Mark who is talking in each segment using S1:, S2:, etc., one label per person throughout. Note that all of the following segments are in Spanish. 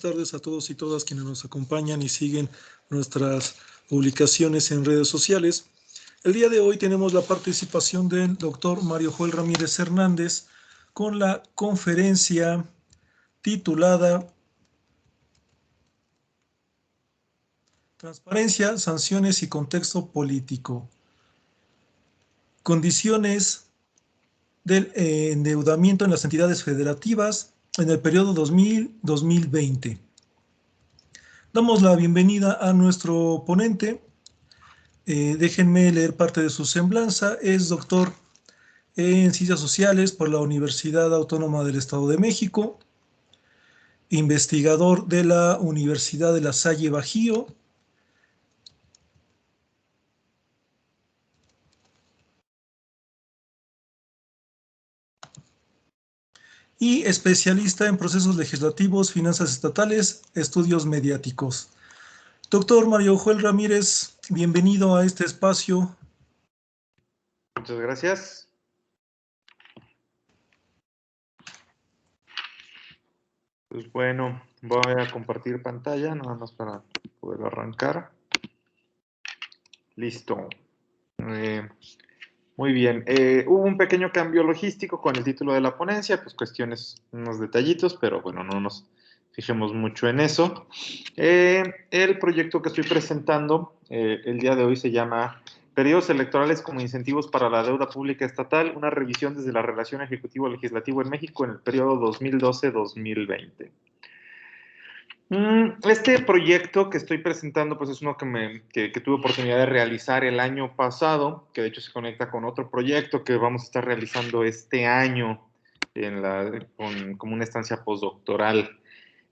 S1: tardes a todos y todas quienes nos acompañan y siguen nuestras publicaciones en redes sociales. El día de hoy tenemos la participación del doctor Mario Joel Ramírez Hernández con la conferencia titulada Transparencia, sanciones y contexto político. Condiciones del endeudamiento en las entidades federativas en el periodo 2000-2020. Damos la bienvenida a nuestro ponente. Déjenme leer parte de su semblanza. Es doctor en Ciencias Sociales por la Universidad Autónoma del Estado de México, investigador de la Universidad de La Salle Bajío, y especialista en procesos legislativos, finanzas estatales, estudios mediáticos. Doctor Mario Joel Ramírez, bienvenido a este espacio.
S2: Muchas gracias. Pues bueno, voy a compartir pantalla nada más para poder arrancar. Listo. Muy bien. Hubo un pequeño cambio logístico con el título de la ponencia, pues cuestiones, unos detallitos, pero bueno, no nos fijemos mucho en eso. El proyecto que estoy presentando el día de hoy se llama Periodos electorales como incentivos para la deuda pública estatal, una revisión desde la relación ejecutivo-legislativo en México en el periodo 2012-2020. Este proyecto que estoy presentando, pues es uno que tuve oportunidad de realizar el año pasado, que de hecho se conecta con otro proyecto que vamos a estar realizando este año como una estancia postdoctoral.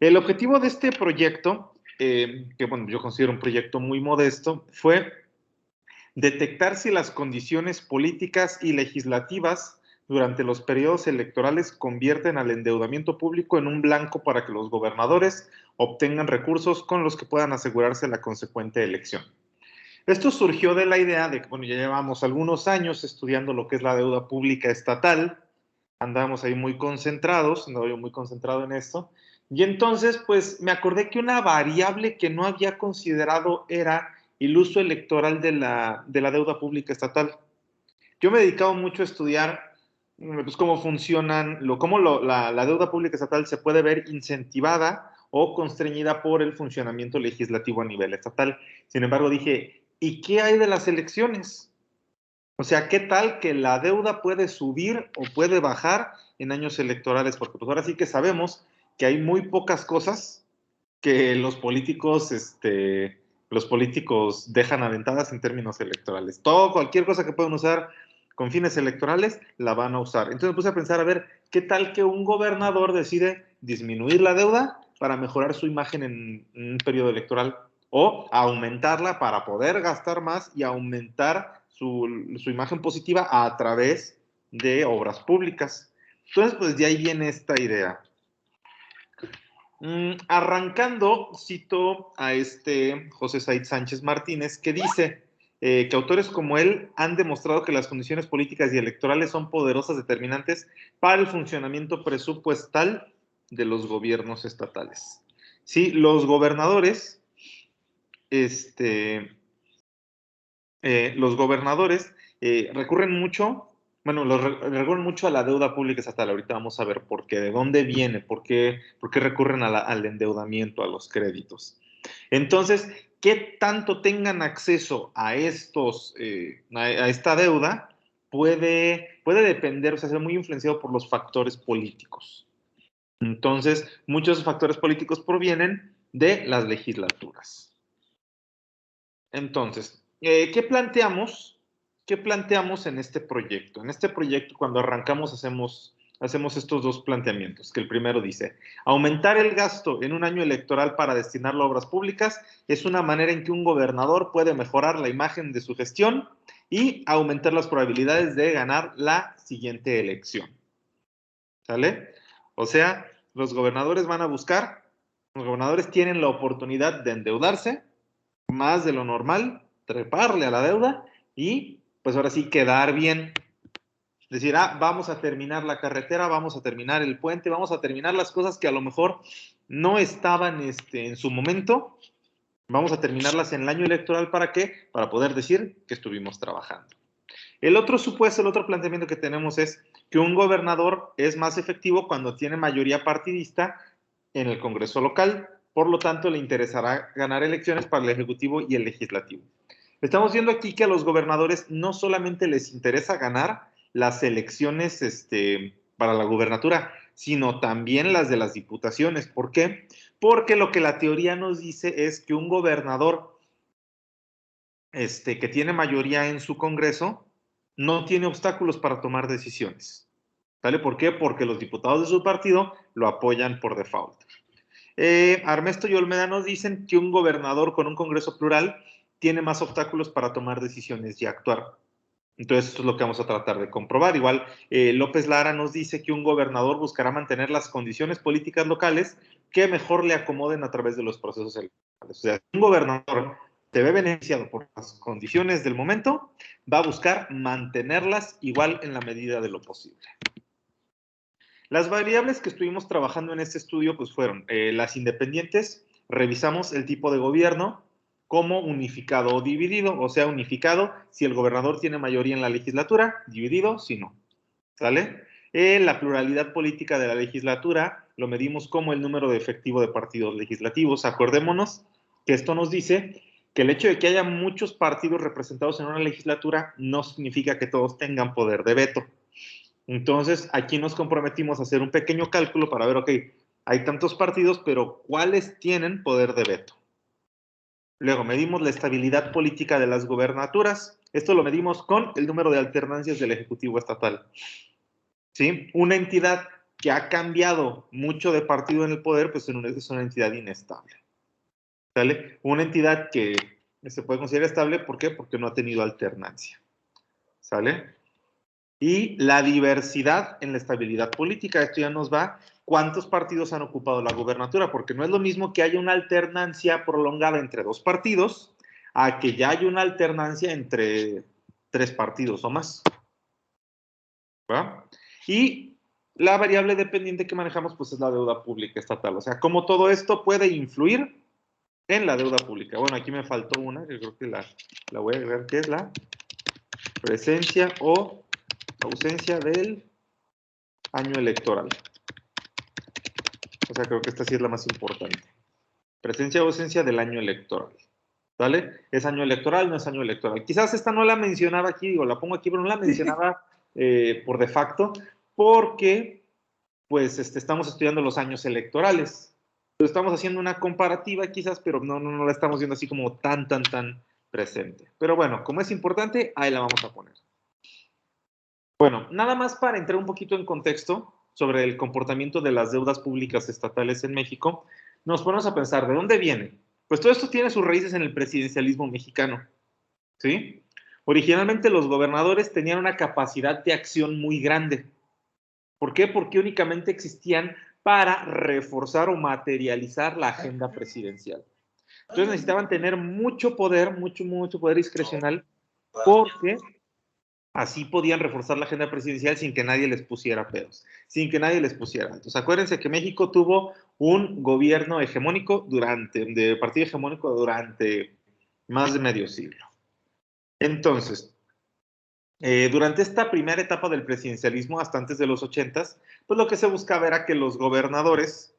S2: El objetivo de este proyecto, que bueno, yo considero un proyecto muy modesto, fue detectar si las condiciones políticas y legislativas durante los periodos electorales convierten al endeudamiento público en un blanco para que los gobernadores obtengan recursos con los que puedan asegurarse la consecuente elección. Esto surgió de la idea de que, bueno, ya llevamos algunos años estudiando lo que es la deuda pública estatal, andábamos ahí muy concentrados, andaba yo muy concentrado en esto, y entonces, pues, me acordé que una variable que no había considerado era el uso electoral de la deuda pública estatal. Yo me he dedicado mucho a estudiar pues, cómo funcionan, la deuda pública estatal se puede ver incentivada o constreñida por el funcionamiento legislativo a nivel estatal. Sin embargo, dije, ¿y qué hay de las elecciones? O sea, ¿qué tal que la deuda puede subir o puede bajar en años electorales? Porque pues ahora sí que sabemos que hay muy pocas cosas que los políticos dejan aventadas en términos electorales. Cualquier cosa que puedan usar con fines electorales, la van a usar. Entonces me puse a pensar, a ver, ¿qué tal que un gobernador decide disminuir la deuda para mejorar su imagen en un periodo electoral? O aumentarla para poder gastar más y aumentar su imagen positiva a través de obras públicas. Entonces, pues de ahí viene esta idea. Arrancando, cito a José Said Sánchez Martínez, que dice que autores como él han demostrado que las condiciones políticas y electorales son poderosas determinantes para el funcionamiento presupuestal de los gobiernos estatales. Sí, los gobernadores, recurren mucho, recurren mucho a la deuda pública estatal. Ahorita vamos a ver por qué, de dónde viene, por qué recurren al endeudamiento, a los créditos. Entonces, ¿qué tanto tengan acceso a esta deuda? Puede depender, o sea, ser muy influenciado por los factores políticos. Entonces, muchos factores políticos provienen de las legislaturas. Entonces, ¿qué planteamos? ¿Qué planteamos en este proyecto? En este proyecto, cuando arrancamos, hacemos estos dos planteamientos, que el primero dice, aumentar el gasto en un año electoral para destinarlo a obras públicas es una manera en que un gobernador puede mejorar la imagen de su gestión y aumentar las probabilidades de ganar la siguiente elección. ¿Sale? O sea, los gobernadores tienen la oportunidad de endeudarse más de lo normal, treparle a la deuda y pues ahora sí quedar bien. Decir, vamos a terminar la carretera, vamos a terminar el puente, vamos a terminar las cosas que a lo mejor no estaban en su momento, vamos a terminarlas en el año electoral. ¿Para qué? Para poder decir que estuvimos trabajando. El otro supuesto, el otro planteamiento que tenemos es que un gobernador es más efectivo cuando tiene mayoría partidista en el Congreso local. Por lo tanto, le interesará ganar elecciones para el Ejecutivo y el Legislativo. Estamos viendo aquí que a los gobernadores no solamente les interesa ganar las elecciones para la gubernatura, sino también las de las diputaciones. ¿Por qué? Porque lo que la teoría nos dice es que un gobernador que tiene mayoría en su Congreso no tiene obstáculos para tomar decisiones. ¿Vale? ¿Por qué? Porque los diputados de su partido lo apoyan por default. Armesto y Olmeda nos dicen que un gobernador con un Congreso plural tiene más obstáculos para tomar decisiones y actuar. Entonces, esto es lo que vamos a tratar de comprobar. Igual, López Lara nos dice que un gobernador buscará mantener las condiciones políticas locales que mejor le acomoden a través de los procesos electorales. O sea, si un gobernador se ve beneficiado por las condiciones del momento, va a buscar mantenerlas igual en la medida de lo posible. Las variables que estuvimos trabajando en este estudio pues fueron las independientes. Revisamos el tipo de gobierno como unificado o dividido, o sea, unificado si el gobernador tiene mayoría en la legislatura, dividido si no. ¿Sale? La pluralidad política de la legislatura lo medimos como el número de efectivo de partidos legislativos. Acordémonos que esto nos dice que el hecho de que haya muchos partidos representados en una legislatura no significa que todos tengan poder de veto. Entonces, aquí nos comprometimos a hacer un pequeño cálculo para ver, ok, hay tantos partidos, pero ¿cuáles tienen poder de veto? Luego, medimos la estabilidad política de las gobernaturas. Esto lo medimos con el número de alternancias del Ejecutivo Estatal. ¿Sí? Una entidad que ha cambiado mucho de partido en el poder, pues es una entidad inestable. ¿Sale? Una entidad que se puede considerar estable, ¿por qué? Porque no ha tenido alternancia. ¿Sale? Y la diversidad en la estabilidad política. Esto ya nos va cuántos partidos han ocupado la gubernatura, porque no es lo mismo que haya una alternancia prolongada entre dos partidos a que ya haya una alternancia entre 3 partidos o más. ¿Va? Y la variable dependiente que manejamos pues es la deuda pública estatal. O sea, cómo todo esto puede influir en la deuda pública. Bueno, aquí me faltó una, que creo que la voy a agregar, que es la presencia o ausencia del año electoral. O sea, creo que esta sí es la más importante. Presencia o ausencia del año electoral. ¿Vale? ¿Es año electoral? No es año electoral. Quizás esta no la mencionaba aquí, digo, la pongo aquí, pero no la mencionaba por de facto, porque pues estamos estudiando los años electorales. Estamos haciendo una comparativa quizás, pero no la estamos viendo así como tan presente. Pero bueno, como es importante, ahí la vamos a poner. Bueno, nada más para entrar un poquito en contexto sobre el comportamiento de las deudas públicas estatales en México, nos ponemos a pensar, ¿de dónde viene? Pues todo esto tiene sus raíces en el presidencialismo mexicano, ¿sí? Originalmente los gobernadores tenían una capacidad de acción muy grande. ¿Por qué? Porque únicamente existían para reforzar o materializar la agenda presidencial. Entonces necesitaban tener mucho poder, mucho poder discrecional, porque así podían reforzar la agenda presidencial sin que nadie les pusiera pedos, sin que nadie les pusiera. Entonces, acuérdense que México tuvo un gobierno hegemónico de partido hegemónico durante más de medio siglo. Entonces, durante esta primera etapa del presidencialismo, hasta antes de los 80s, pues lo que se buscaba era que los gobernadores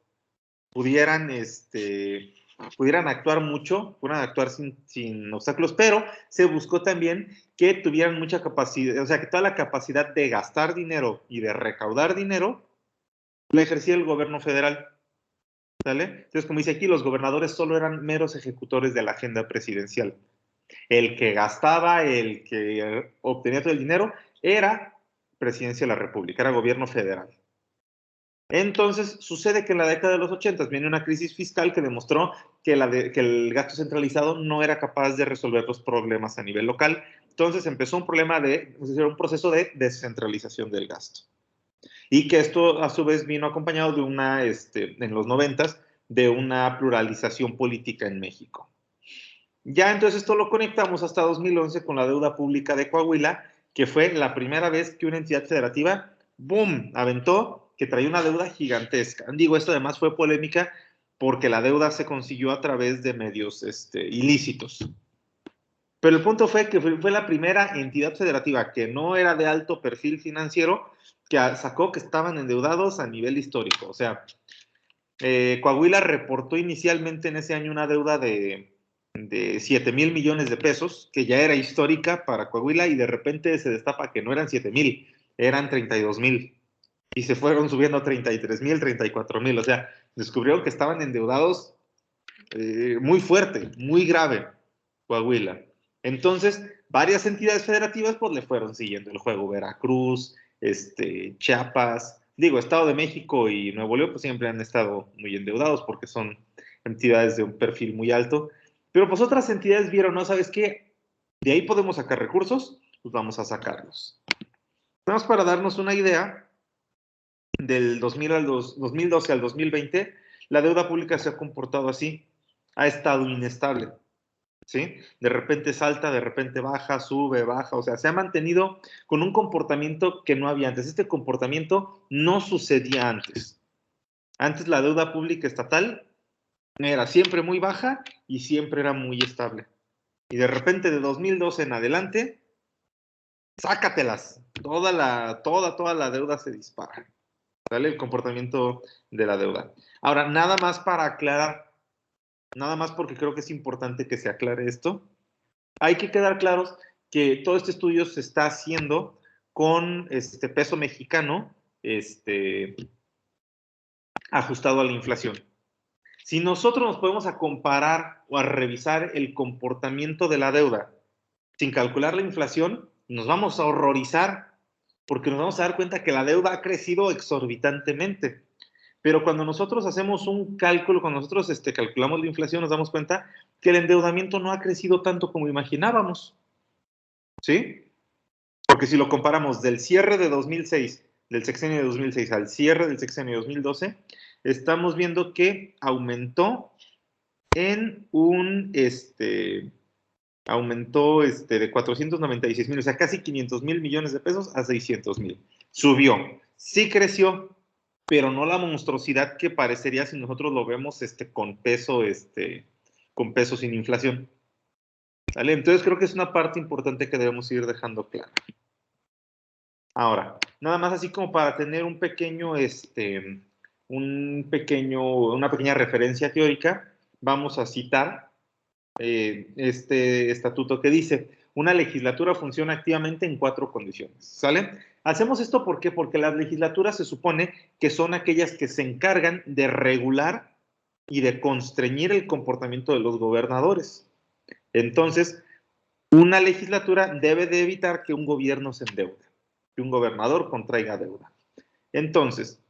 S2: pudieran actuar mucho, pudieran actuar sin obstáculos, pero se buscó también que tuvieran mucha capacidad, o sea, que toda la capacidad de gastar dinero y de recaudar dinero la ejercía el gobierno federal. ¿Sale? Entonces, como dice aquí, los gobernadores solo eran meros ejecutores de la agenda presidencial. El que gastaba, el que obtenía todo el dinero, era presidencia de la República, era gobierno federal. Entonces, sucede que en la década de los 80 viene una crisis fiscal que demostró que el gasto centralizado no era capaz de resolver los problemas a nivel local. Entonces, empezó un proceso de descentralización del gasto. Y que esto, a su vez, vino acompañado de en los 90s, de una pluralización política en México. Ya entonces esto lo conectamos hasta 2011 con la deuda pública de Coahuila, que fue la primera vez que una entidad federativa, ¡boom!, aventó que traía una deuda gigantesca. Digo, esto además fue polémica porque la deuda se consiguió a través de medios ilícitos. Pero el punto fue que fue la primera entidad federativa que no era de alto perfil financiero que sacó que estaban endeudados a nivel histórico. O sea, Coahuila reportó inicialmente en ese año una deuda de 7,000 millones de pesos, que ya era histórica para Coahuila, y de repente se destapa que no eran 7,000, eran 32,000. Y se fueron subiendo a 33,000, 34,000. O sea, descubrieron que estaban endeudados muy fuerte, muy grave, Coahuila. Entonces, varias entidades federativas pues le fueron siguiendo el juego. Veracruz, Chiapas, Estado de México y Nuevo León pues siempre han estado muy endeudados porque son entidades de un perfil muy alto. Pero pues otras entidades vieron, ¿no? ¿Sabes qué? De ahí podemos sacar recursos, pues vamos a sacarlos. Vamos para darnos una idea, del 2012 al 2020, la deuda pública se ha comportado así, ha estado inestable. ¿Sí? De repente salta, de repente baja, sube, baja, o sea, se ha mantenido con un comportamiento que no había antes. Este comportamiento no sucedía antes. Antes la deuda pública estatal era siempre muy baja y siempre era muy estable. Y de repente de 2012 en adelante, sácatelas. Toda la deuda se dispara. ¿Sale? El comportamiento de la deuda. Ahora, nada más para aclarar, nada más porque creo que es importante que se aclare esto. Hay que quedar claros que todo este estudio se está haciendo con peso mexicano ajustado a la inflación. Si nosotros nos podemos a comparar o a revisar el comportamiento de la deuda sin calcular la inflación, nos vamos a horrorizar porque nos vamos a dar cuenta que la deuda ha crecido exorbitantemente. Pero cuando nosotros hacemos un cálculo, cuando nosotros calculamos la inflación, nos damos cuenta que el endeudamiento no ha crecido tanto como imaginábamos. ¿Sí? Porque si lo comparamos del cierre de 2006, del sexenio de 2006 al cierre del sexenio de 2012, estamos viendo que aumentó en aumentó de 496,000, o sea, casi 500,000 millones de pesos a 600,000. Subió. Sí creció, pero no la monstruosidad que parecería si nosotros lo vemos con peso sin inflación. ¿Vale? Entonces creo que es una parte importante que debemos ir dejando clara. Ahora, nada más así como para tener una pequeña referencia teórica, vamos a citar este estatuto que dice: una legislatura funciona activamente en 4 condiciones, ¿sale? Hacemos esto ¿por qué? Porque las legislaturas se supone que son aquellas que se encargan de regular y de constreñir el comportamiento de los gobernadores. Entonces, una legislatura debe de evitar que un gobierno se endeude, que un gobernador contraiga deuda. Entonces,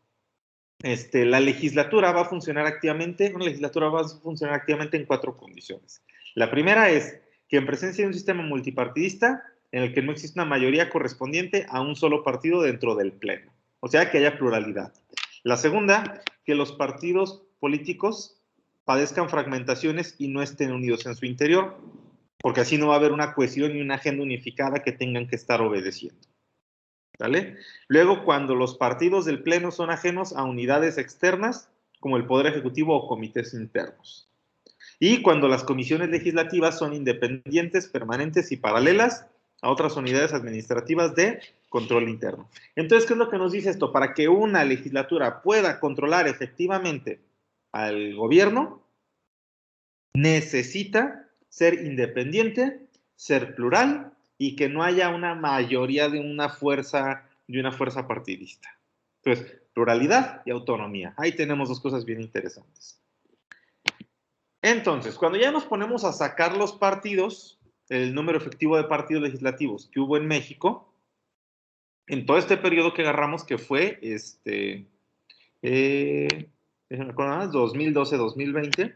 S2: la legislatura va a funcionar activamente, una legislatura va a funcionar activamente en 4 condiciones. La primera es que en presencia de un sistema multipartidista en el que no existe una mayoría correspondiente a un solo partido dentro del pleno, o sea, que haya pluralidad. La segunda, que los partidos políticos padezcan fragmentaciones y no estén unidos en su interior, porque así no va a haber una cohesión y una agenda unificada que tengan que estar obedeciendo. ¿Vale? Luego, cuando los partidos del Pleno son ajenos a unidades externas, como el Poder Ejecutivo o comités internos. Y cuando las comisiones legislativas son independientes, permanentes y paralelas a otras unidades administrativas de control interno. Entonces, ¿qué es lo que nos dice esto? Para que una legislatura pueda controlar efectivamente al gobierno, necesita ser independiente, ser plural y que no haya una mayoría de una fuerza partidista. Entonces, pluralidad y autonomía. Ahí tenemos 2 cosas bien interesantes. Entonces, cuando ya nos ponemos a sacar los partidos, el número efectivo de partidos legislativos que hubo en México, en todo este periodo que agarramos, que fue 2012-2020,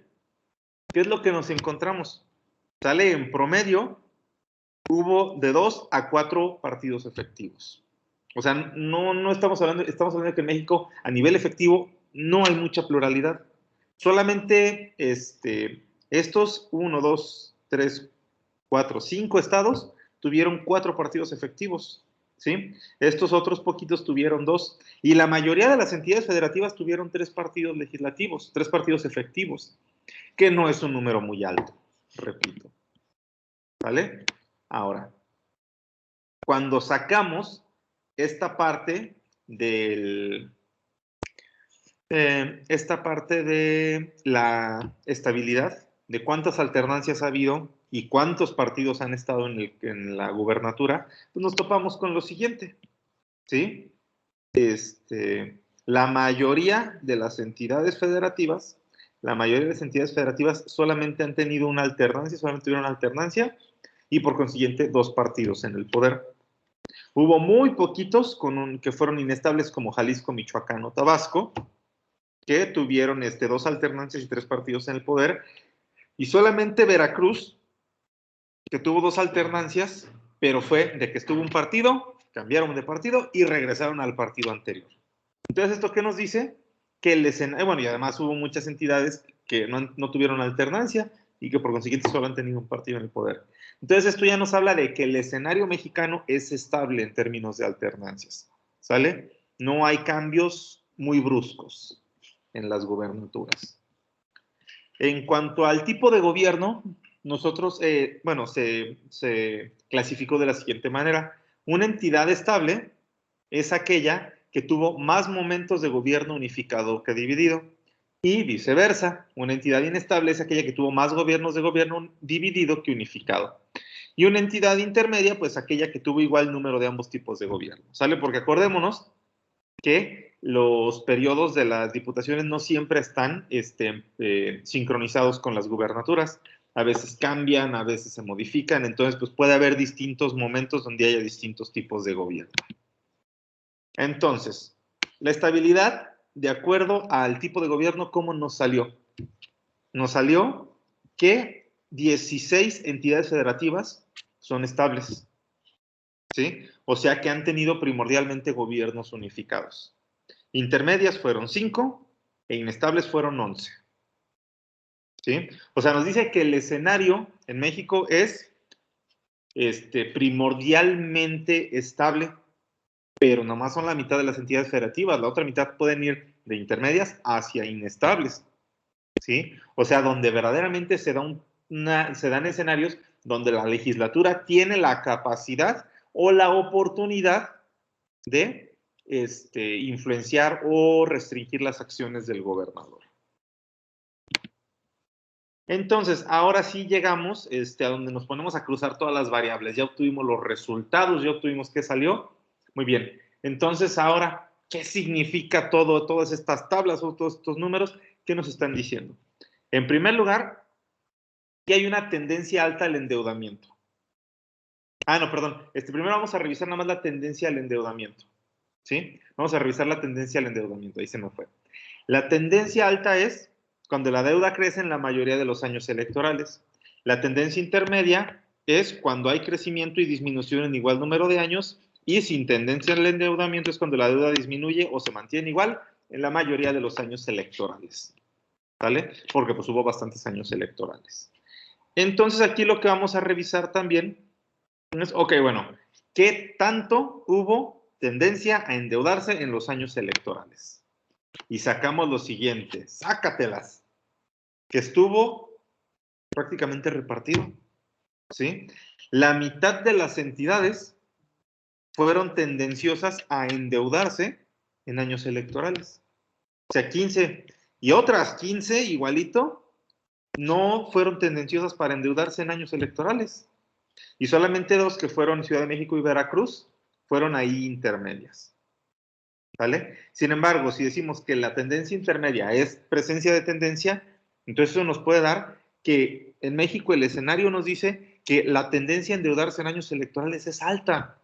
S2: ¿qué es lo que nos encontramos? Sale en promedio, hubo de 2 a 4 partidos efectivos. O sea, no estamos hablando de que en México, a nivel efectivo, no hay mucha pluralidad. Solamente estos 1, 2, 3, 4, 5 estados tuvieron 4 partidos efectivos. ¿sí? Estos otros poquitos tuvieron 2, y la mayoría de las entidades federativas tuvieron 3 partidos legislativos, 3 partidos efectivos, que no es un número muy alto, repito, ¿vale? Ahora, cuando sacamos esta parte de la estabilidad, de cuántas alternancias ha habido y cuántos partidos han estado en la gubernatura, pues nos topamos con lo siguiente, ¿sí? La mayoría de las entidades federativas, solamente han tenido una alternancia, solamente tuvieron una alternancia, y por consiguiente 2 partidos en el poder. Hubo muy poquitos que fueron inestables, como Jalisco, Michoacán o Tabasco, que tuvieron 2 alternancias y 3 partidos en el poder, y solamente Veracruz, que tuvo 2 alternancias, pero fue de que estuvo un partido, cambiaron de partido y regresaron al partido anterior. Entonces, ¿esto qué nos dice? Que el escenario, bueno, y además hubo muchas entidades que no tuvieron alternancia y que por consiguiente solo han tenido un partido en el poder. Entonces, esto ya nos habla de que el escenario mexicano es estable en términos de alternancias, ¿sale? No hay cambios muy bruscos en las gubernaturas. En cuanto al tipo de gobierno, nosotros, se clasificó de la siguiente manera. Una entidad estable es aquella que tuvo más momentos de gobierno unificado que dividido, y viceversa. Una entidad inestable es aquella que tuvo más gobiernos de gobierno dividido que unificado. Y una entidad intermedia, pues aquella que tuvo igual número de ambos tipos de gobierno, ¿sale? Porque acordémonos que los periodos de las diputaciones no siempre están sincronizados con las gubernaturas. A veces cambian, a veces se modifican, entonces pues puede haber distintos momentos donde haya distintos tipos de gobierno. Entonces, la estabilidad, de acuerdo al tipo de gobierno, ¿cómo nos salió? Nos salió que 16 entidades federativas son estables, ¿sí? O sea que han tenido primordialmente gobiernos unificados. Intermedias fueron 5 e inestables fueron 11. ¿Sí? O sea, nos dice que el escenario en México es primordialmente estable, pero nomás son la mitad de las entidades federativas, la otra mitad pueden ir de intermedias hacia inestables, ¿sí? O sea, donde verdaderamente se dan escenarios donde la legislatura tiene la capacidad o la oportunidad de influenciar o restringir las acciones del gobernador. Entonces, ahora sí llegamos a donde nos ponemos a cruzar todas las variables. Ya obtuvimos los resultados, ya obtuvimos qué salió. Muy bien. Entonces, ahora, ¿qué significa todas estas tablas o todos estos números? ¿Qué nos están diciendo? En primer lugar, que hay una tendencia alta al endeudamiento. No, perdón. Primero vamos a revisar nada más la tendencia al endeudamiento. ¿Sí? Vamos a revisar la tendencia al endeudamiento. Ahí se me fue. La tendencia alta es cuando la deuda crece en la mayoría de los años electorales. La tendencia intermedia es cuando hay crecimiento y disminución en igual número de años, y sin tendencia al endeudamiento es cuando la deuda disminuye o se mantiene igual en la mayoría de los años electorales. ¿Vale? Porque pues hubo bastantes años electorales. Entonces aquí lo que vamos a revisar también es, ¿qué tanto hubo tendencia a endeudarse en los años electorales? Y sacamos lo siguiente, sácatelas, que estuvo prácticamente repartido, ¿sí? La mitad de las entidades fueron tendenciosas a endeudarse en años electorales. O sea, 15, y otras 15, igualito, no fueron tendenciosas para endeudarse en años electorales. Y solamente 2, que fueron Ciudad de México y Veracruz, fueron ahí intermedias. ¿Vale? Sin embargo, si decimos que la tendencia intermedia es presencia de tendencia, entonces eso nos puede dar que en México el escenario nos dice que la tendencia a endeudarse en años electorales es alta,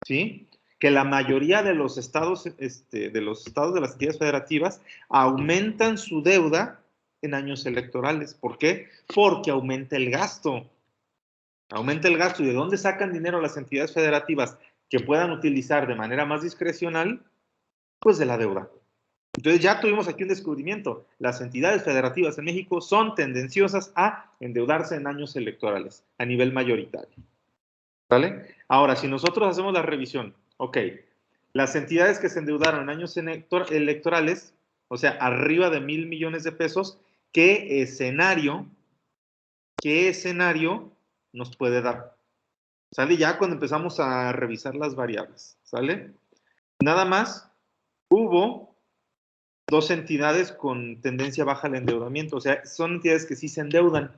S2: ¿sí? Que la mayoría de los estados, de las entidades federativas aumentan su deuda en años electorales. ¿Por qué? Porque aumenta el gasto. Aumenta el gasto. ¿Y de dónde sacan dinero las entidades federativas que puedan utilizar de manera más discrecional? Pues de la deuda. Entonces ya tuvimos aquí un descubrimiento. Las entidades federativas en México son tendenciosas a endeudarse en años electorales a nivel mayoritario. ¿Vale? Ahora, si nosotros hacemos la revisión Ok. Las entidades que se endeudaron en años electorales, o sea, arriba de 1,000 millones de pesos, ¿qué escenario nos puede dar? ¿Sale? Ya cuando empezamos a revisar las variables, ¿sale? Nada más hubo 2 entidades con tendencia baja al endeudamiento, o sea, son entidades que sí se endeudan,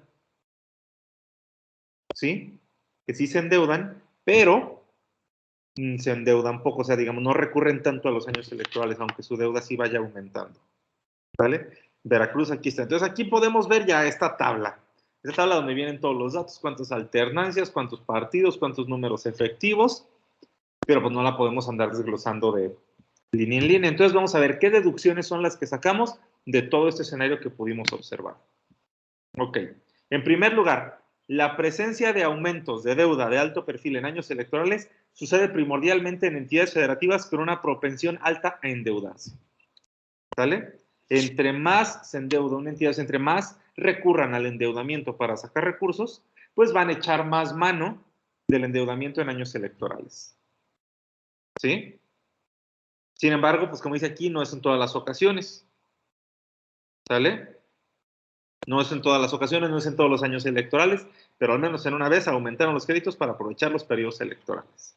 S2: ¿sí? Que sí se endeudan, pero se endeudan poco, o sea, digamos, no recurren tanto a los años electorales, aunque su deuda sí vaya aumentando, ¿vale? Veracruz aquí está. Entonces aquí podemos ver ya esta tabla donde vienen todos los datos, cuántas alternancias, cuántos partidos, cuántos números efectivos, pero pues no la podemos andar desglosando de línea en línea. Entonces vamos a ver qué deducciones son las que sacamos de todo este escenario que pudimos observar. Ok, en primer lugar, la presencia de aumentos de deuda de alto perfil en años electorales sucede primordialmente en entidades federativas con una propensión alta a endeudarse. ¿Sale? Entre más se endeuda una entidad, entre más recurran al endeudamiento para sacar recursos, pues van a echar más mano del endeudamiento en años electorales. ¿Sí? Sin embargo, pues como dice aquí, no es en todas las ocasiones. ¿Sale? No es en todas las ocasiones, no es en todos los años electorales, pero al menos en una vez aumentaron los créditos para aprovechar los periodos electorales.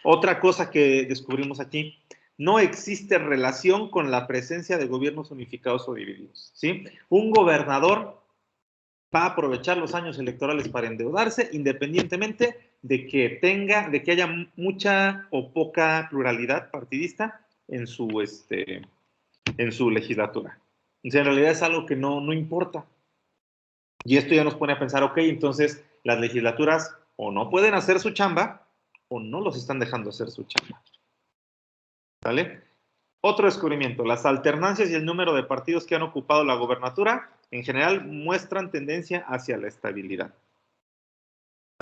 S2: Otra cosa que descubrimos aquí, no existe relación con la presencia de gobiernos unificados o divididos, ¿sí? Un gobernador va a aprovechar los años electorales para endeudarse independientemente de que haya mucha o poca pluralidad partidista en su legislatura. O sea, en realidad es algo que no importa. Y esto ya nos pone a pensar, ok, entonces las legislaturas o no pueden hacer su chamba o no los están dejando hacer su chamba. ¿Vale? Otro descubrimiento, las alternancias y el número de partidos que han ocupado la gobernatura en general muestran tendencia hacia la estabilidad.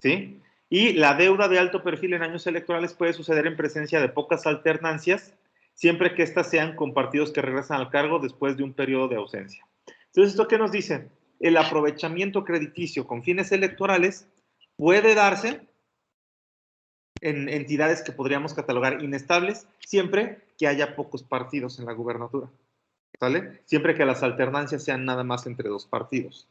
S2: ¿Sí? Y la deuda de alto perfil en años electorales puede suceder en presencia de pocas alternancias, siempre que éstas sean con partidos que regresan al cargo después de un periodo de ausencia. Entonces, ¿esto qué nos dice? El aprovechamiento crediticio con fines electorales puede darse en entidades que podríamos catalogar inestables, siempre que haya pocos partidos en la gubernatura, ¿sale? Siempre que las alternancias sean nada más entre 2 partidos.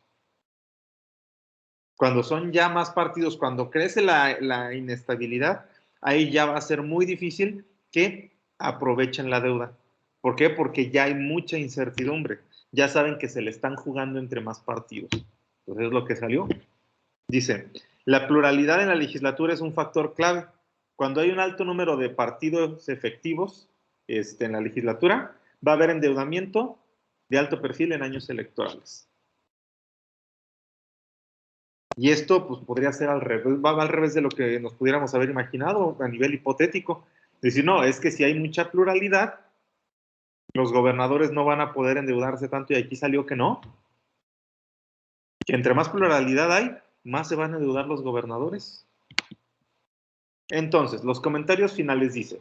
S2: Cuando son ya más partidos, cuando crece la inestabilidad, ahí ya va a ser muy difícil que aprovechen la deuda. ¿Por qué? Porque ya hay mucha incertidumbre. Ya saben que se le están jugando entre más partidos. Entonces es lo que salió. Dice, la pluralidad en la legislatura es un factor clave. Cuando hay un alto número de partidos efectivos en la legislatura, va a haber endeudamiento de alto perfil en años electorales. Y esto pues, podría ser al revés, va al revés de lo que nos pudiéramos haber imaginado a nivel hipotético. Decir, no, es que si hay mucha pluralidad, los gobernadores no van a poder endeudarse tanto y aquí salió que no. Que entre más pluralidad hay, más se van a endeudar los gobernadores. Entonces, los comentarios finales dicen,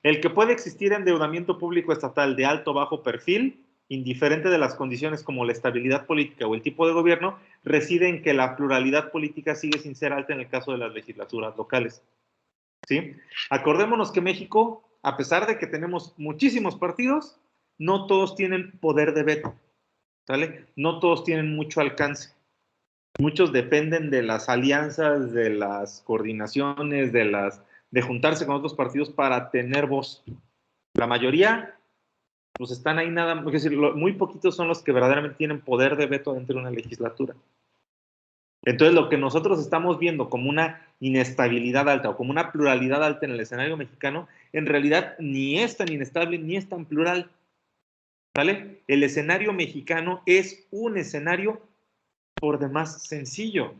S2: el que puede existir endeudamiento público estatal de alto o bajo perfil, indiferente de las condiciones como la estabilidad política o el tipo de gobierno, reside en que la pluralidad política sigue sin ser alta en el caso de las legislaturas locales. ¿Sí? Acordémonos que México, a pesar de que tenemos muchísimos partidos, no todos tienen poder de veto, ¿sale? No todos tienen mucho alcance. Muchos dependen de las alianzas, de las coordinaciones, de juntarse con otros partidos para tener voz. La mayoría, pues están ahí nada más, es decir, muy poquitos son los que verdaderamente tienen poder de veto dentro de una legislatura. Entonces, lo que nosotros estamos viendo como una inestabilidad alta o como una pluralidad alta en el escenario mexicano, en realidad ni es tan inestable ni es tan plural. ¿Vale? El escenario mexicano es un escenario por demás sencillo,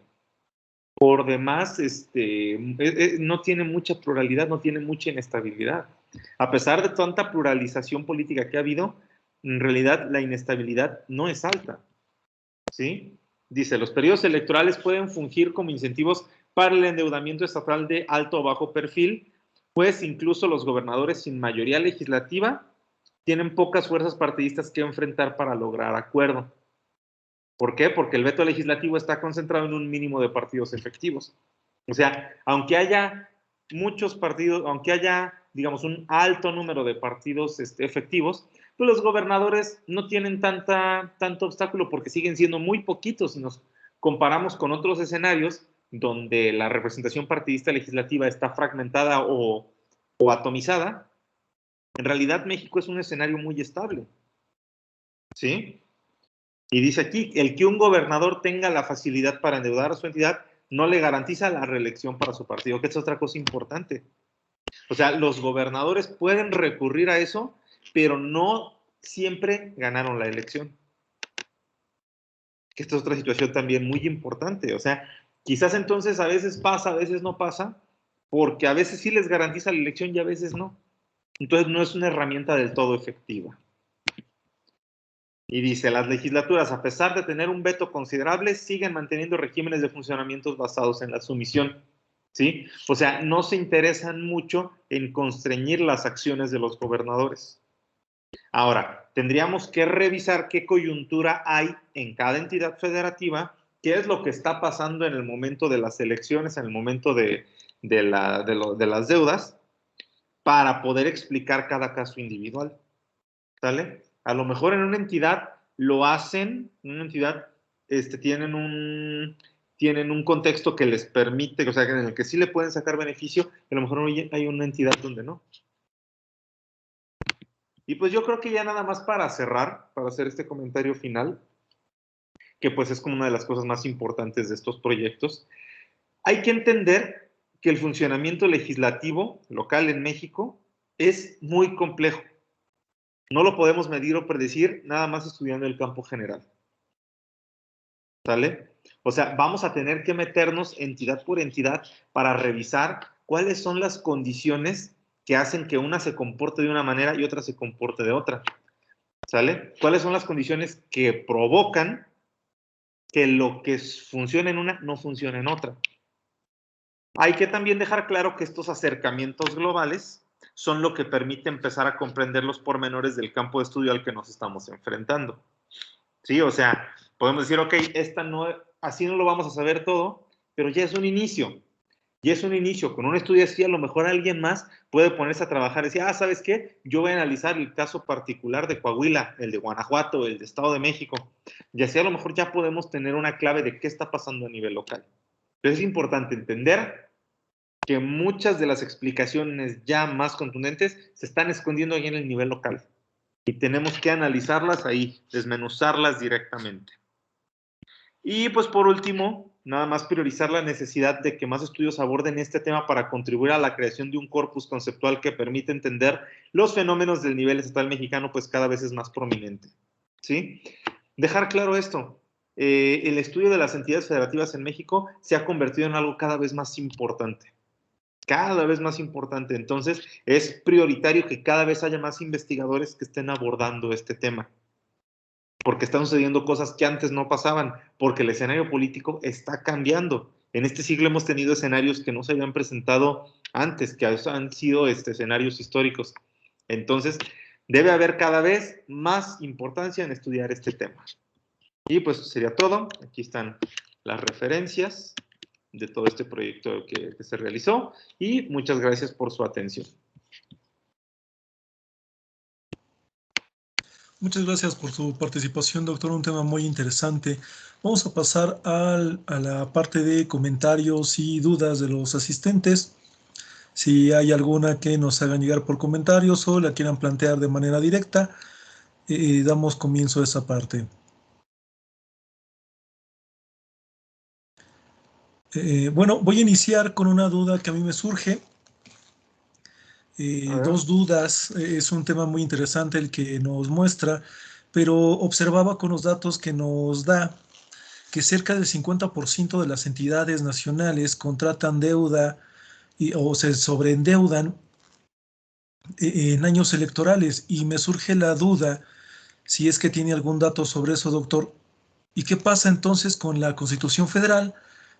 S2: por demás no tiene mucha pluralidad, no tiene mucha inestabilidad. A pesar de tanta pluralización política que ha habido, en realidad la inestabilidad no es alta. ¿Sí? Dice, los periodos electorales pueden fungir como incentivos para el endeudamiento estatal de alto o bajo perfil, pues incluso los gobernadores sin mayoría legislativa tienen pocas fuerzas partidistas que enfrentar para lograr acuerdo. ¿Por qué? Porque el veto legislativo está concentrado en un mínimo de partidos efectivos. O sea, aunque haya muchos partidos, aunque haya digamos, un alto número de partidos efectivos, pues los gobernadores no tienen tanto obstáculo porque siguen siendo muy poquitos si nos comparamos con otros escenarios donde la representación partidista legislativa está fragmentada o atomizada. En realidad México es un escenario muy estable, ¿sí? Y dice aquí, el que un gobernador tenga la facilidad para endeudar a su entidad no le garantiza la reelección para su partido, que es otra cosa importante. O sea, los gobernadores pueden recurrir a eso, pero no siempre ganaron la elección. Que esta es otra situación también muy importante. O sea, quizás entonces a veces pasa, a veces no pasa, porque a veces sí les garantiza la elección y a veces no. Entonces no es una herramienta del todo efectiva. Y dice, las legislaturas, a pesar de tener un veto considerable, siguen manteniendo regímenes de funcionamientos basados en la sumisión. ¿Sí? O sea, no se interesan mucho en constreñir las acciones de los gobernadores. Ahora, tendríamos que revisar qué coyuntura hay en cada entidad federativa, qué es lo que está pasando en el momento de las elecciones, en el momento de las deudas, para poder explicar cada caso individual. ¿Sale? A lo mejor en una entidad lo hacen, en una entidad tienen un contexto que les permite, o sea, en el que sí le pueden sacar beneficio, y a lo mejor hay una entidad donde no. Y pues yo creo que ya nada más para cerrar, para hacer este comentario final, que pues es como una de las cosas más importantes de estos proyectos, hay que entender que el funcionamiento legislativo local en México es muy complejo. No lo podemos medir o predecir nada más estudiando el campo general. ¿Sale? O sea, vamos a tener que meternos entidad por entidad para revisar cuáles son las condiciones que hacen que una se comporte de una manera y otra se comporte de otra. ¿Sale? ¿Cuáles son las condiciones que provocan que lo que funciona en una no funcione en otra? Hay que también dejar claro que estos acercamientos globales son lo que permite empezar a comprender los pormenores del campo de estudio al que nos estamos enfrentando. ¿Sí? O sea, podemos decir, ok, así no lo vamos a saber todo, pero ya es un inicio. Y es un inicio. Con un estudio así, a lo mejor alguien más puede ponerse a trabajar y decir, ¿sabes qué? Yo voy a analizar el caso particular de Coahuila, el de Guanajuato, el de Estado de México. Y así a lo mejor ya podemos tener una clave de qué está pasando a nivel local. Pero es importante entender que muchas de las explicaciones ya más contundentes se están escondiendo ahí en el nivel local. Y tenemos que analizarlas ahí, desmenuzarlas directamente. Y pues por último, nada más priorizar la necesidad de que más estudios aborden este tema para contribuir a la creación de un corpus conceptual que permite entender los fenómenos del nivel estatal mexicano, pues cada vez es más prominente. ¿Sí? Dejar claro esto, el estudio de las entidades federativas en México se ha convertido en algo cada vez más importante. Cada vez más importante. Entonces, es prioritario que cada vez haya más investigadores que estén abordando este tema. Porque están sucediendo cosas que antes no pasaban, porque el escenario político está cambiando. En este siglo hemos tenido escenarios que no se habían presentado antes, que han sido escenarios históricos. Entonces, debe haber cada vez más importancia en estudiar este tema. Y pues sería todo. Aquí están las referencias de todo este proyecto que se realizó y muchas gracias por su atención.
S1: Muchas gracias por su participación, doctor. Un tema muy interesante. Vamos a pasar a la parte de comentarios y dudas de los asistentes. Si hay alguna que nos hagan llegar por comentarios o la quieran plantear de manera directa, damos comienzo a esa parte. Bueno, voy a iniciar con una duda que a mí me surge. Dos dudas, es un tema muy interesante el que nos muestra, pero observaba con los datos que nos da que cerca del 50% de las entidades nacionales contratan deuda o se sobreendeudan en años electorales y me surge la duda si es que tiene algún dato sobre eso, doctor. ¿Y qué pasa entonces con la Constitución Federal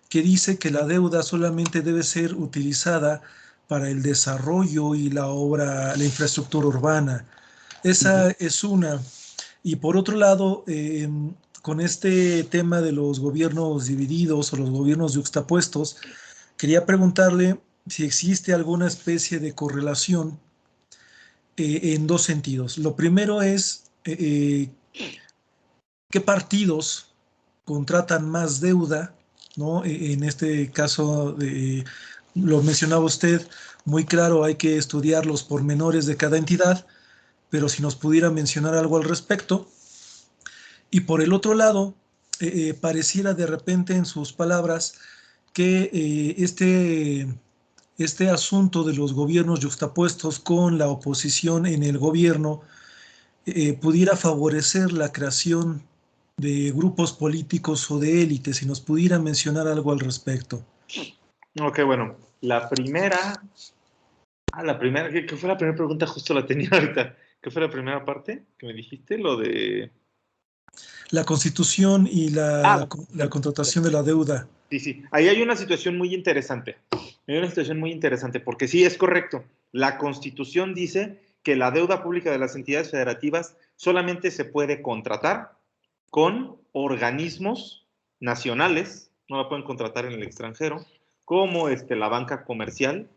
S1: que dice que la deuda solamente debe ser utilizada para el desarrollo y la infraestructura urbana? Esa es una. Y por otro lado, con este tema de los gobiernos divididos o los gobiernos yuxtapuestos, quería preguntarle si existe alguna especie de correlación en dos sentidos. Lo primero es qué partidos contratan más deuda, ¿no? En este caso, lo mencionaba usted muy claro, hay que estudiar los pormenores de cada entidad, pero si nos pudiera mencionar algo al respecto. Y por el otro lado, pareciera de repente en sus palabras que este asunto de los gobiernos yuxtapuestos con la oposición en el gobierno pudiera favorecer la creación de grupos políticos o de élites, si nos pudiera mencionar algo al respecto.
S2: Ok, bueno, ¿qué fue la primera pregunta? Justo la tenía ahorita. ¿Qué fue la primera parte que me dijiste? Lo de...
S1: La constitución y
S2: Ah,
S1: la contratación de la deuda.
S2: sí, sí. Ahí hay una situación muy interesante. Hay una situación muy interesante porque sí, es correcto. La Constitución dice que la deuda pública de las entidades federativas solamente se puede contratar con organismos nacionales, no la pueden contratar en el extranjero, como la banca comercial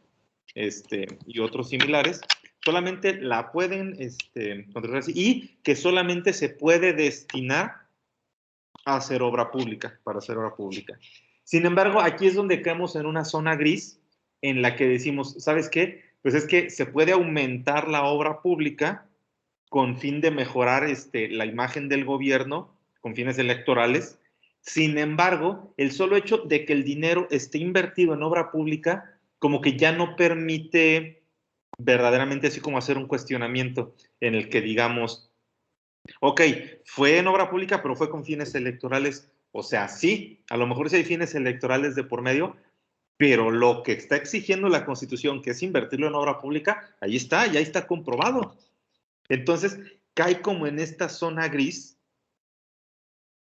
S2: y otros similares, solamente la pueden contratar así, y que solamente se puede destinar a hacer obra pública, para hacer obra pública. Sin embargo, aquí es donde caemos en una zona gris en la que decimos, ¿sabes qué? Pues es que se puede aumentar la obra pública con fin de mejorar la imagen del gobierno, con fines electorales. Sin embargo, el solo hecho de que el dinero esté invertido en obra pública, como que ya no permite verdaderamente así como hacer un cuestionamiento en el que digamos, ok, fue en obra pública, pero fue con fines electorales. O sea, sí, a lo mejor sí hay fines electorales de por medio, pero lo que está exigiendo la Constitución, que es invertirlo en obra pública, ahí está, ya está comprobado. Entonces, cae como en esta zona gris,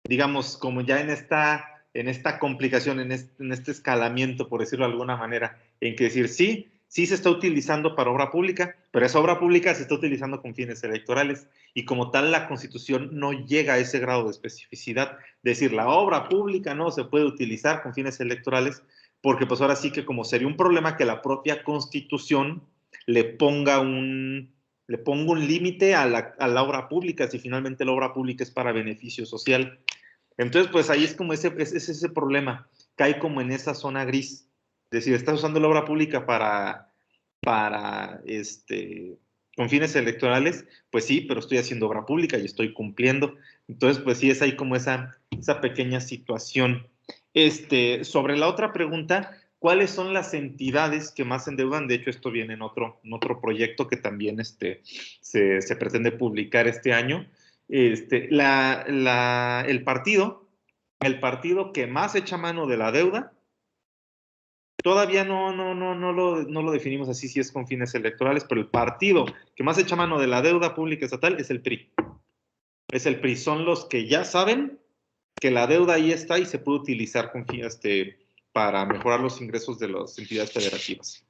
S2: digamos, como ya en esta complicación, en este escalamiento, por decirlo de alguna manera, en que decir, sí, sí se está utilizando para obra pública, pero esa obra pública se está utilizando con fines electorales y como tal la Constitución no llega a ese grado de especificidad. Decir, la obra pública no se puede utilizar con fines electorales, porque pues ahora sí que como sería un problema que la propia Constitución le ponga un límite a la obra pública, si finalmente la obra pública es para beneficio social. Entonces, pues ahí es como ese problema, cae como en esa zona gris. Es decir, estás usando la obra pública para con fines electorales, pues sí, pero estoy haciendo obra pública y estoy cumpliendo. Entonces, pues sí, es ahí como esa pequeña situación. Sobre la otra pregunta, ¿cuáles son las entidades que más endeudan? De hecho, esto viene en otro proyecto que también se pretende publicar este año. El partido que más echa mano de la deuda, todavía no lo definimos así si es con fines electorales, pero el partido que más echa mano de la deuda pública estatal es el PRI. Es el PRI, son los que ya saben que la deuda ahí está y se puede utilizar para mejorar los ingresos de las entidades federativas.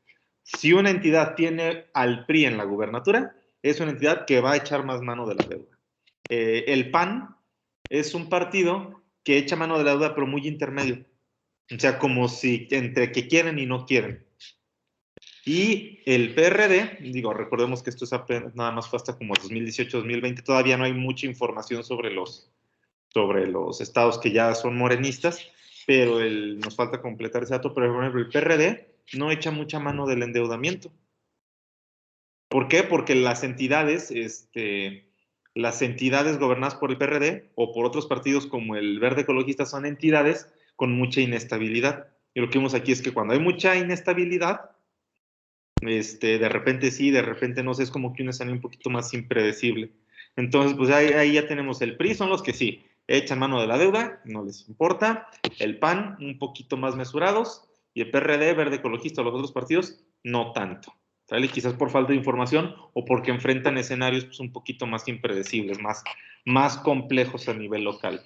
S2: Si una entidad tiene al PRI en la gubernatura, es una entidad que va a echar más mano de la deuda. El PAN es un partido que echa mano de la deuda, pero muy intermedio. O sea, como si entre que quieren y no quieren. Y el PRD, digo, recordemos que esto es apenas, nada más fue hasta como 2018-2020, todavía no hay mucha información sobre los estados que ya son morenistas, pero nos falta completar ese dato. Pero, por ejemplo, el PRD no echa mucha mano del endeudamiento. ¿Por qué? Porque las entidades gobernadas por el PRD o por otros partidos como el Verde Ecologista son entidades con mucha inestabilidad. Y lo que vemos aquí es que cuando hay mucha inestabilidad, de repente sí, de repente no sé, es como que un escenario un poquito más impredecible. Entonces, pues ahí ya tenemos el PRI, son los que sí, echan mano de la deuda, no les importa. El PAN, un poquito más mesurados. Y el PRD, Verde Ecologista, los otros partidos, no tanto. ¿Sale? Quizás por falta de información o porque enfrentan escenarios pues, un poquito más impredecibles, más complejos a nivel local.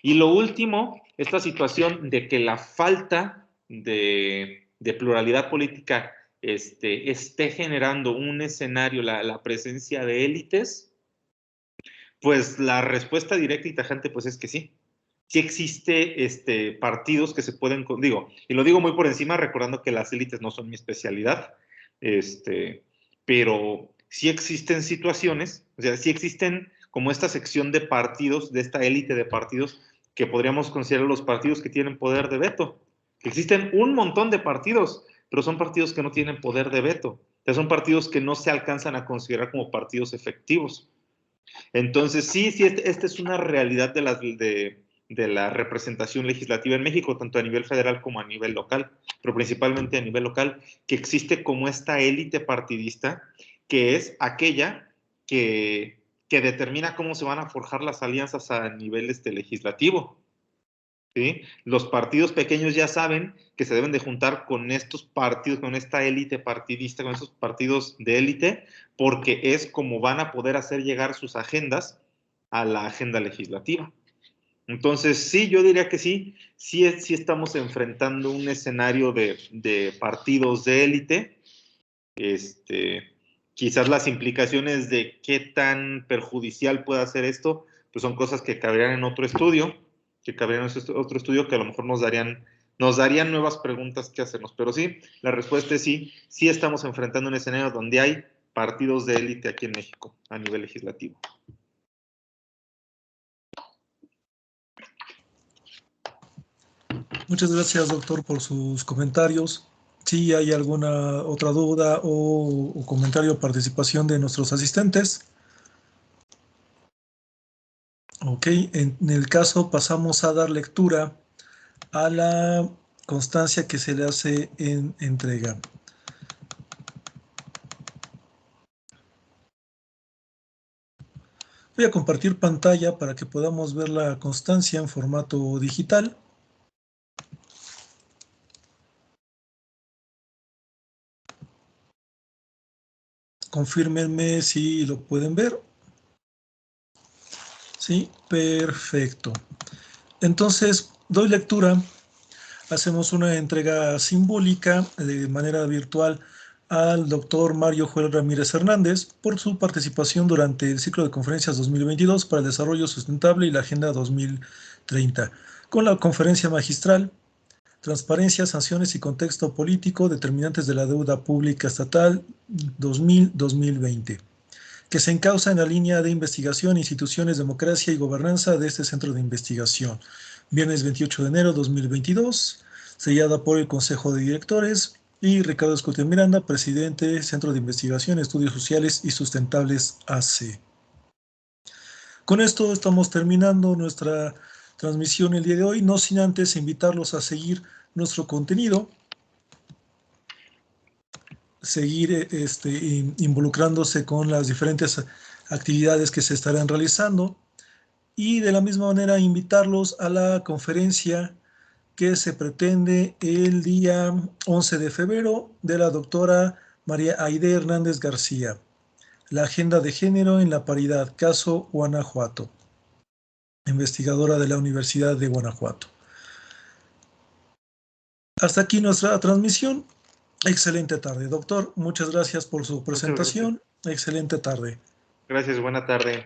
S2: Y lo último, esta situación de que la falta de pluralidad política esté generando un escenario, la presencia de élites, pues la respuesta directa y tajante pues es que sí. Sí existe partidos que se pueden, y lo digo muy por encima, recordando que las élites no son mi especialidad, pero sí existen situaciones, o sea, sí existen como esta sección de partidos, de esta élite de partidos, que podríamos considerar los partidos que tienen poder de veto. Existen un montón de partidos, pero son partidos que no tienen poder de veto. O sea, son partidos que no se alcanzan a considerar como partidos efectivos. Entonces, sí, esta es una realidad de la representación legislativa en México, tanto a nivel federal como a nivel local, pero principalmente a nivel local, que existe como esta élite partidista, que es aquella que determina cómo se van a forjar las alianzas a nivel legislativo. ¿Sí? Los partidos pequeños ya saben que se deben de juntar con estos partidos, con esta élite partidista, con estos partidos de élite, porque es como van a poder hacer llegar sus agendas a la agenda legislativa. Entonces, sí, yo diría que sí estamos enfrentando un escenario de partidos de élite. Quizás las implicaciones de qué tan perjudicial puede ser esto, pues son cosas que cabrían en otro estudio, que a lo mejor nos darían nuevas preguntas que hacernos. Pero sí, la respuesta es sí estamos enfrentando un escenario donde hay partidos de élite aquí en México a nivel legislativo.
S1: Muchas gracias, doctor, por sus comentarios. Si hay alguna otra duda o comentario o participación de nuestros asistentes. Ok, en el caso pasamos a dar lectura a la constancia que se le hace en entrega. Voy a compartir pantalla para que podamos ver la constancia en formato digital. Confírmenme si lo pueden ver. Sí, perfecto. Entonces, doy lectura. Hacemos una entrega simbólica de manera virtual al doctor Mario Joel Ramírez Hernández por su participación durante el ciclo de conferencias 2022 para el desarrollo sustentable y la Agenda 2030, con la conferencia magistral Transparencia, Sanciones y Contexto Político, Determinantes de la Deuda Pública Estatal 2000-2020, que se encausa en la línea de investigación, instituciones, democracia y gobernanza de este centro de investigación. Viernes 28 de enero de 2022, sellada por el Consejo de Directores y Ricardo Escote Miranda, presidente, Centro de Investigación, Estudios Sociales y Sustentables AC. Con esto estamos terminando nuestra transmisión el día de hoy, no sin antes invitarlos a seguir nuestro contenido, seguir involucrándose con las diferentes actividades que se estarán realizando y de la misma manera invitarlos a la conferencia que se pretende el día 11 de febrero de la doctora María Aide Hernández García, la Agenda de Género en la Paridad, caso Guanajuato, investigadora de la Universidad de Guanajuato. Hasta aquí nuestra transmisión. Excelente tarde, doctor. Muchas gracias por su presentación. Excelente tarde.
S2: Gracias, buena tarde.